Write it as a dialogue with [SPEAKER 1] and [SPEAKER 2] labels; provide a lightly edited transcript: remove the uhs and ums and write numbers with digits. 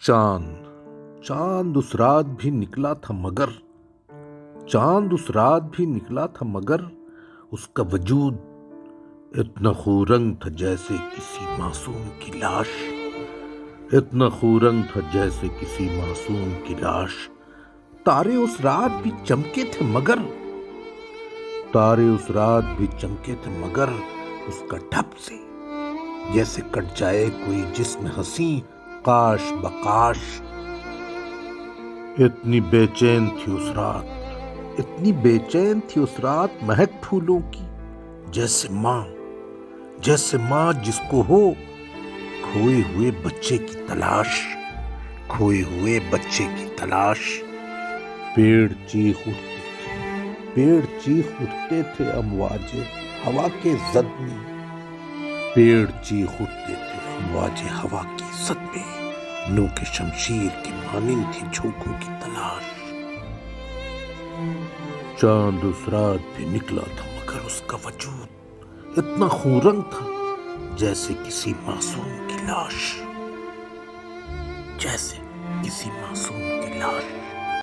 [SPEAKER 1] چاند چاند اس رات بھی نکلا تھا مگر چاند اس رات بھی نکلا تھا مگر اس کا وجود اتنا خورنگ تھا جیسے کسی معصوم کی لاش، اتنا خورنگ تھا جیسے کسی معصوم کی لاش۔ تارے اس رات بھی چمکے تھے مگر تارے اس رات بھی چمکے تھے مگر اس کا ڈھپ سے جیسے کٹ جائے کوئی جسم حسین کاش بکاش۔ اتنی بے چین تھی اس رات، اتنی بے چین تھی اس رات مہک پھولوں کی، جیسے ماں جس کو ہو کھوئے ہوئے بچے کی تلاش، کھوئے ہوئے بچے کی تلاش۔ پیڑ چیخ اٹھتے تھے امواج ہوا کے زد میں، پیڑ چیخ اٹھتے تھے امواج ہوا کی زد میں، نوک شمشیر کی مانند تھی جھونکوں کی تلاش۔ چاند اس رات بھی نکلا تھا مگر اس کا وجود اتنا خورنگ تھا جیسے کسی معصوم کی لاش، جیسے کسی معصوم کی لاش۔